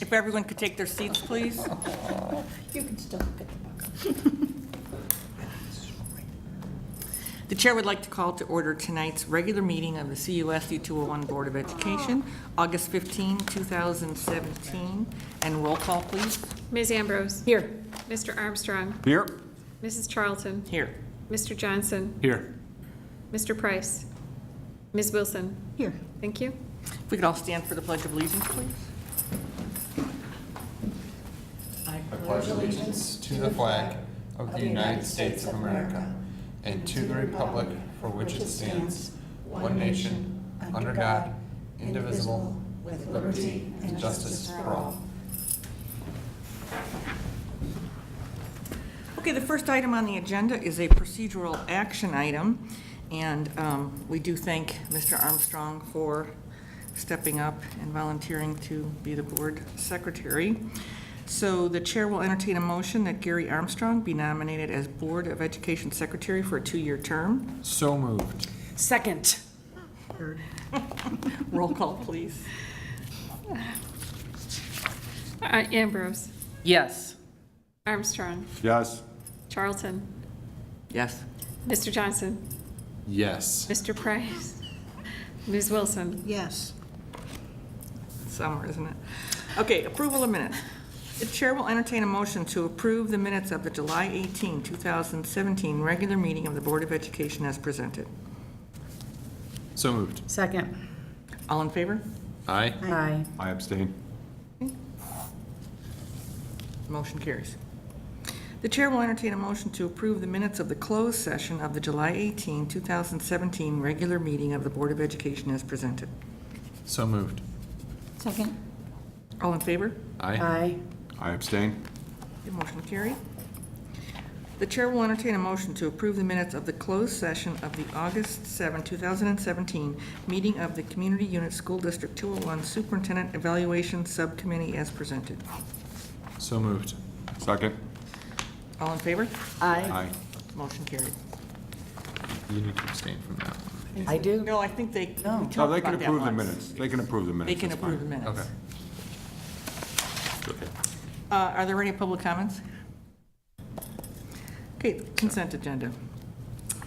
If everyone could take their seats, please. You can still look at the book. The chair would like to call to order tonight's regular meeting of the CUSD 201 Board of Education, August 15, 2017. And roll call, please. Ms. Ambrose. Here. Mr. Armstrong. Here. Mrs. Charlton. Here. Mr. Johnson. Here. Mr. Price. Ms. Wilson. Here. Thank you. If we could all stand for the Pledge of Allegiance, please. I pledge allegiance to the flag of the United States of America and to the republic for which it stands, one nation, under God, indivisible, with liberty and justice for all. Okay, the first item on the agenda is a procedural action item, and we do thank Mr. Armstrong for stepping up and volunteering to be the board secretary. So the chair will entertain a motion that Gary Armstrong be nominated as Board of Education Secretary for a 2-year term. So moved. Second. Roll call, please. Ambrose. Yes. Armstrong. Yes. Charlton. Yes. Mr. Johnson. Yes. Mr. Price. Ms. Wilson. Yes. Summer, isn't it? Okay, approval of minutes. The chair will entertain a motion to approve the minutes of the July 18, 2017 regular meeting of the Board of Education as presented. So moved. Second. All in favor? Aye. Aye. I abstain. Motion carries. The chair will entertain a motion to approve the minutes of the closed session of the July 18, 2017 regular meeting of the Board of Education as presented. So moved. Second. All in favor? Aye. Aye. I abstain. The motion carried. The chair will entertain a motion to approve the minutes of the closed session of the August 7, 2017 meeting of the Community Unit School District 201 Superintendent Evaluation Subcommittee as presented. So moved. Second. All in favor? Aye. Aye. Motion carried. You need to abstain from that one. I do. No, I think they, we No. talked No, they about can that approve the once. minutes. They can approve the minutes. They can That's approve the fine. minutes. Okay. Okay. Are there any public comments? Okay, consent agenda.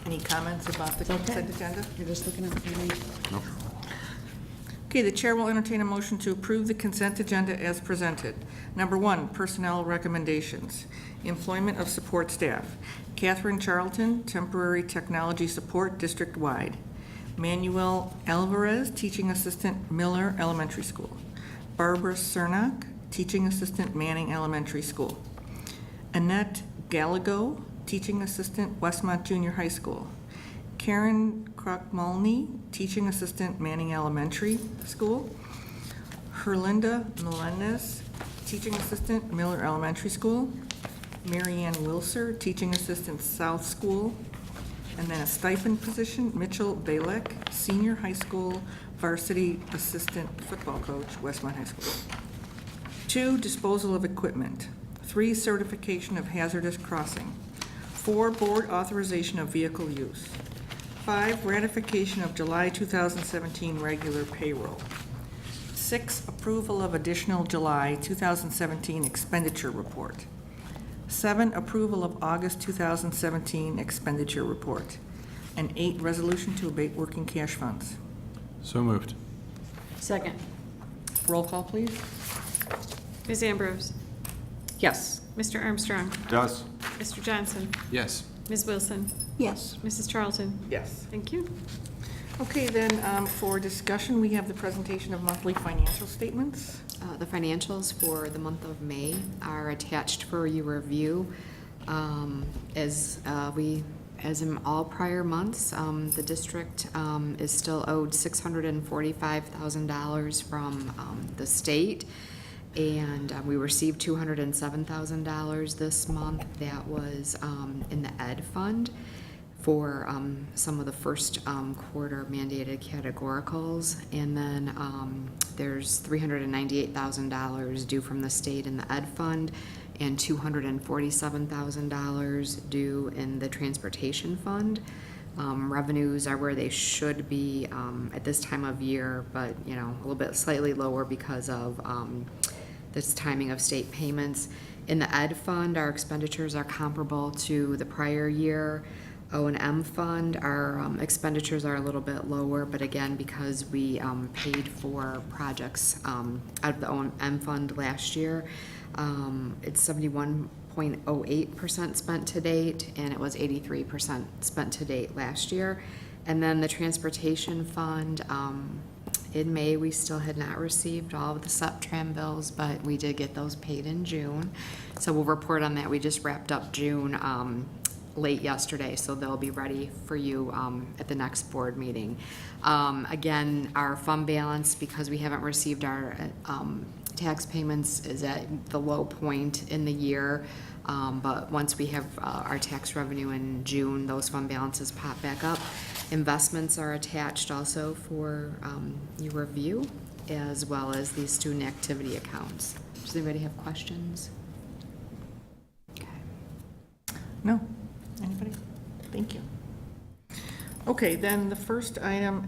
Any comments about the consent agenda? You're just looking at me. Nope. Okay, the chair will entertain a motion to approve the consent agenda as presented. Number 1, personnel recommendations. Employment of support staff. Catherine Charlton, temporary technology support district-wide. Manuel Alvarez, teaching assistant, Miller Elementary School. Barbara Cernak, teaching assistant, Manning Elementary School. Annette Gallego, teaching assistant, Westmont Junior High School. Karen Krochmalny, teaching assistant, Manning Elementary School. Herlinda Melendez, teaching assistant, Miller Elementary School. Marianne Wilser, teaching assistant, South School. And then a stipend position, Mitchell Balek, senior high school varsity assistant football coach, Westmont High School. 2, disposal of equipment. 3, certification of hazardous crossing. 4, board authorization of vehicle use. 5, ratification of July 2017 regular payroll. 6, approval of additional July 2017 expenditure report. 7, approval of August 2017 expenditure report. And 8, resolution to abate working cash funds. So moved. Second. Roll call, please. Ms. Ambrose. Yes. Mr. Armstrong. Yes. Mr. Johnson. Yes. Ms. Wilson. Yes. Mrs. Charlton. Yes. Thank you. Okay, then for discussion, we have the presentation of monthly financial statements. The financials for the month of May are attached for your review. As in all prior months, the district is still owed $645,000 from the state, and we received $207,000 this month. That was in the ed fund for some of the first quarter mandated categoricals, and then there's $398,000 due from the state in the ed fund, and $247,000 due in the transportation fund. Revenues are where they should be at this time of year, but a little bit slightly lower because of this timing of state payments. In the ed fund, our expenditures are comparable to the prior year. O&M fund, our expenditures are a little bit lower, but again, because we paid for projects out of the O&M fund last year, it's 71.08% spent to date, and it was 83% spent to date last year. And then the transportation fund, in May, we still had not received all of the SEPTRAN bills, but we did get those paid in June. So we'll report on that. We just wrapped up June late yesterday, so they'll be ready for you at the next board meeting. Again, our fund balance, because we haven't received our tax payments, is at the low point in the year. But once we have our tax revenue in June, those fund balances pop back up. Investments are attached also for your review, as well as the student activity accounts. Does anybody have questions? Okay. No? Anybody? Thank you. Okay, then the first item,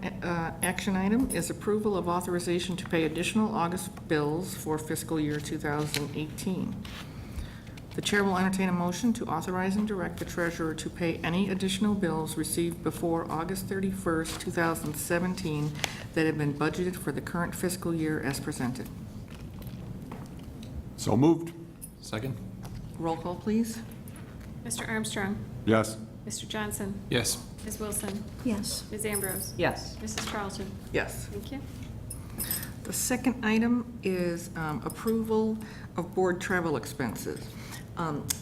action item, is approval of authorization to pay additional August bills for fiscal year 2018. The chair will entertain a motion to authorize and direct the treasurer to pay any additional bills received before August 31st, 2017 that have been budgeted for the current fiscal year as presented. So moved. Second? Roll call, please. Mr. Armstrong. Yes. Mr. Johnson. Yes. Ms. Wilson. Yes. Ms. Ambrose. Yes. Mrs. Charlton. Yes. Thank you. The second item is approval of board travel expenses.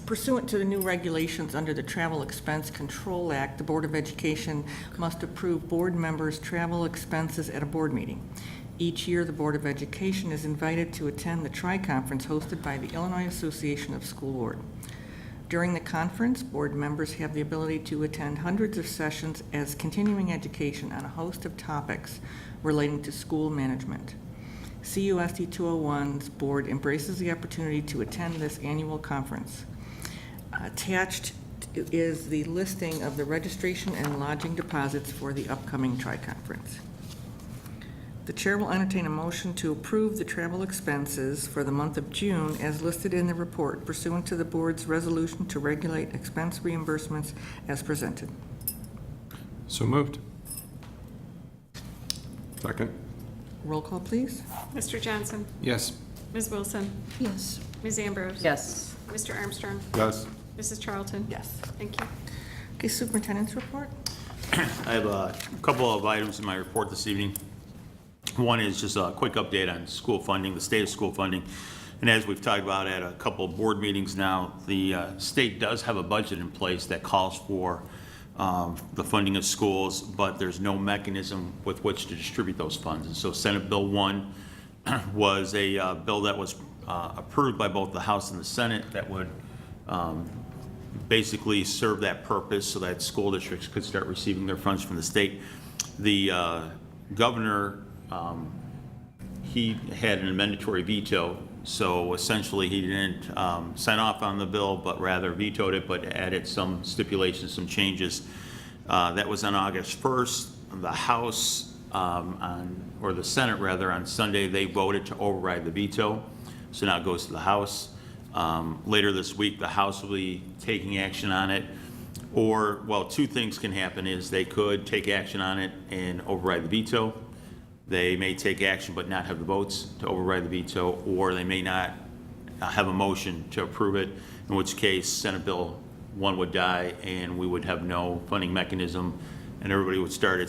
Pursuant to the new regulations under the Travel Expense Control Act, the Board of Education must approve board members' travel expenses at a board meeting. Each year, the Board of Education is invited to attend the Tri-Conference hosted by the Illinois Association of School Board. During the conference, board members have the ability to attend hundreds of sessions as continuing education on a host of topics relating to school management. CUSD 201's board embraces the opportunity to attend this annual conference. Attached is the listing of the registration and lodging deposits for the upcoming Tri-Conference. The chair will entertain a motion to approve the travel expenses for the month of June as listed in the report pursuant to the board's resolution to regulate expense reimbursements as presented. So moved. Second. Roll call, please. Mr. Johnson. Yes. Ms. Wilson. Yes. Ms. Ambrose. Yes. Mr. Armstrong. Yes. Mrs. Charlton. Yes. Thank you. Okay, superintendent's report. I have a couple of items in my report this evening. One is just a quick update on school funding, the state of school funding. And as we've talked about at a couple of board meetings now, the state does have a budget in place that calls for the funding of schools, but there's no mechanism with which to distribute those funds. And so Senate Bill 1 was a bill that was approved by both the House and the Senate that would basically serve that purpose so that school districts could start receiving their funds from the state. The governor, he had an mandatory veto, so essentially he didn't sign off on the bill, but rather vetoed it, but added some stipulations, some changes. That was on August 1st. The House, or the Senate rather, on Sunday, they voted to override the veto, so now it goes to the House. Later this week, the House will be taking action on it, or, well, two things can happen is they could take action on it and override the veto. They may take action but not have the votes to override the veto, or they may not have a motion to approve it, in which case Senate Bill 1 would die and we would have no funding mechanism and everybody would start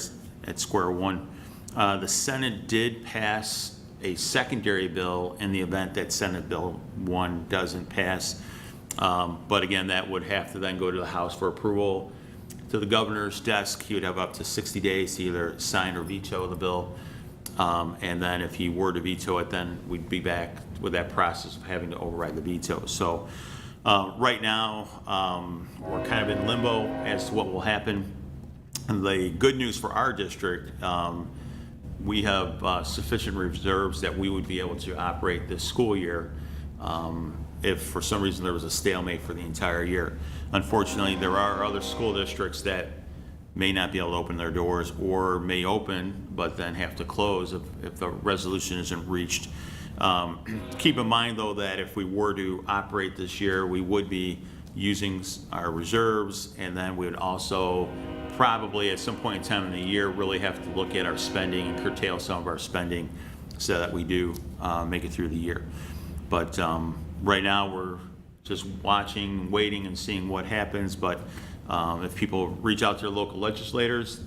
at square one. The Senate did pass a secondary bill in the event that Senate Bill 1 doesn't pass. But again, that would have to then go to the House for approval. To the governor's desk, he would have up to 60 days to either sign or veto the bill. And then if he were to veto it, then we'd be back with that process of having to override the veto. So right now, we're kind of in limbo as to what will happen. And the good news for our district, we have sufficient reserves that we would be able to operate this school year if for some reason there was a stalemate for the entire year. Unfortunately, there are other school districts that may not be able to open their doors or may open but then have to close if the resolution isn't reached Keep in mind, though, that if we were to operate this year, we would be using our reserves, and then we would also probably at some point in time in the year really have to look at our spending and curtail some of our spending so that we do make it through the year. But right now, we're just watching, waiting, and seeing what happens. But if people reach out to their local legislators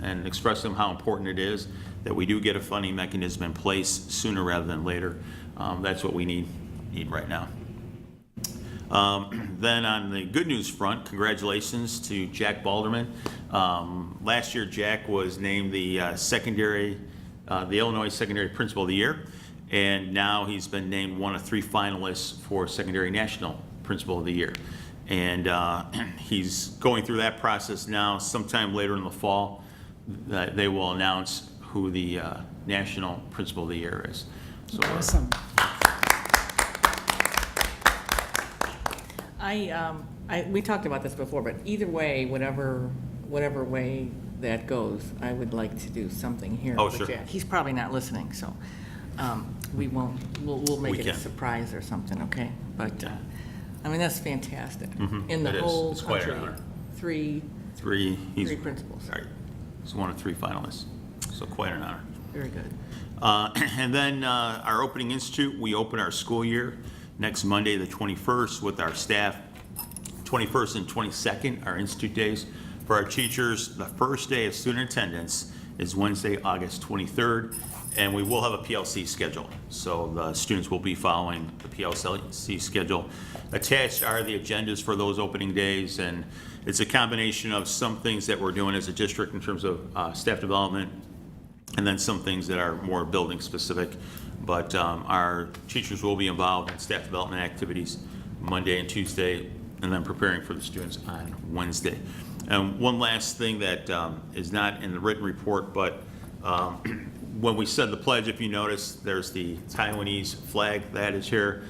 and express to them how important it is that we do get a funding mechanism in place sooner rather than later, that's what we need right now. Then on the good news front, congratulations to Jack Balderman. Last year, Jack was named the Illinois Secondary Principal of the Year, and now he's been named one of 3 finalists for Secondary National Principal of the Year. And he's going through that process now. Sometime later in the fall, they will announce who the National Principal of the Year is. So, Awesome. We talked about this before, but either way, whatever way that goes, I would like to do something here Oh, with sure. Jack. He's probably not listening, so we'll make We it a can. surprise or something, okay? But, I mean, that's fantastic. In It the is. whole It's quite an country, honor. three He's principals. Right. He's one of 3 finalists, so quite an honor. Very good. And then our opening institute, we open our school year next Monday, the 21st, with our staff. 21st and 22nd are institute days. For our teachers, the first day of student attendance is Wednesday, August 23rd, and we will have a PLC schedule. So the students will be following the PLC schedule. Attached are the agendas for those opening days, and it's a combination of some things that we're doing as a district in terms of staff development, and then some things that are more building specific. But our teachers will be involved in staff development activities Monday and Tuesday, and then preparing for the students on Wednesday. And one last thing that is not in the written report, but when we said the pledge, if you notice, there's the Taiwanese flag that is here.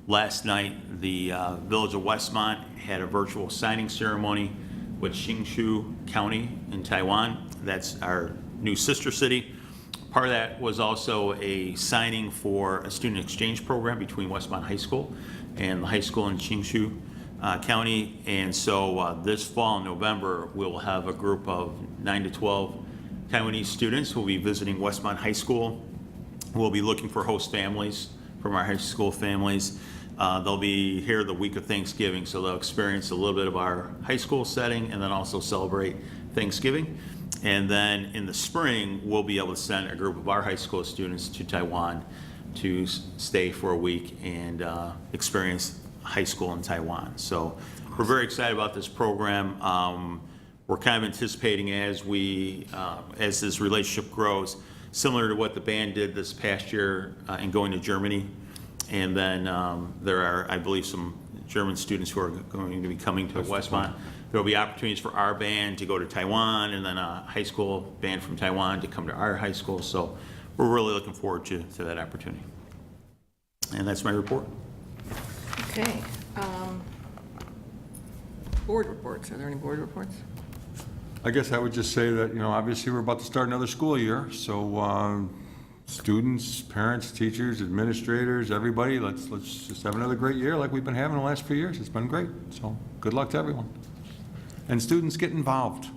Last night, the village of Westmont had a virtual signing ceremony with Hsinchu County in Taiwan. That's our new sister city. Part of that was also a signing for a student exchange program between Westmont High School and the high school in Hsinchu County. And so this fall in November, we'll have a group of 9 to 12 Taiwanese students who will be visiting Westmont High School. We'll be looking for host families from our high school families. They'll be here the week of Thanksgiving, so they'll experience a little bit of our high school setting and then also celebrate Thanksgiving. And then in the spring, we'll be able to send a group of our high school students to Taiwan to stay for a week and experience high school in Taiwan. So we're very excited about this program. We're kind of anticipating as this relationship grows, similar to what the band did this past year in going to Germany. And then there are, I believe, some German students who are going to be coming to Westmont. There will be opportunities for our band to go to Taiwan, and then a high school band from Taiwan to come to our high school. So we're really looking forward to that opportunity. And that's my report. Okay. Board reports. Are there any board reports? I guess I would just say that, obviously we're about to start another school year, so students, parents, teachers, administrators, everybody, let's just have another great year like we've been having the last few years. It's been great, so good luck to everyone. And students get involved,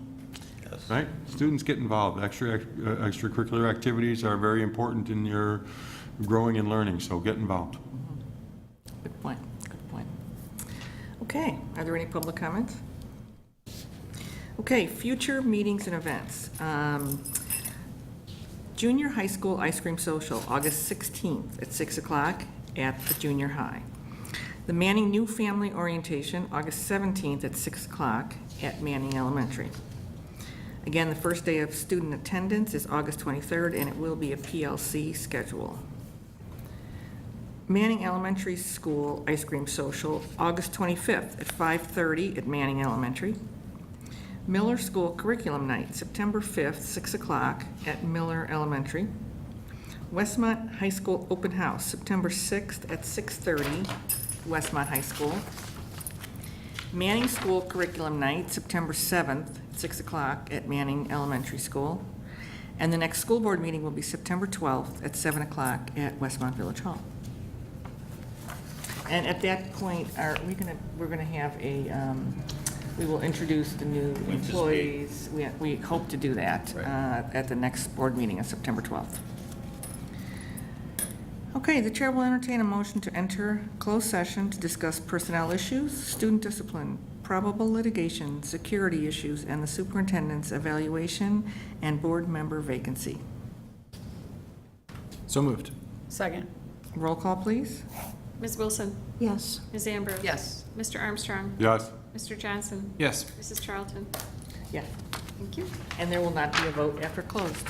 Yes. right? Students get involved. Extracurricular activities are very important in your growing and learning, so get involved. Good point. Good point. Okay. Are there any public comments? Okay. Future meetings and events. Junior high school ice cream social, August 16th at 6 o'clock at the junior high. The Manning New Family Orientation, August 17th at 6 o'clock at Manning Elementary. Again, the first day of student attendance is August 23rd, and it will be a PLC schedule. Manning Elementary School Ice Cream Social, August 25th at 5:30 at Manning Elementary. Miller School Curriculum Night, September 5th, 6 o'clock at Miller Elementary. Westmont High School Open House, September 6th at 6:30, Westmont High School. Manning School Curriculum Night, September 7th, 6 o'clock at Manning Elementary School. And the next school board meeting will be September 12th at 7 o'clock at Westmont Village Hall. And at that point, we're gonna have we will introduce the new employees. We hope to do that at the next board meeting on September 12th. Okay, the chair will entertain a motion to enter closed session to discuss personnel issues, student discipline, probable litigation, security issues, and the superintendent's evaluation and board member vacancy. So moved. Second. Roll call, please. Ms. Wilson? Yes. Ms. Ambrose? Yes. Mr. Armstrong? Yes. Mr. Johnson? Yes. Mrs. Charlton? Yeah. Thank you. And there will not be a vote after closed.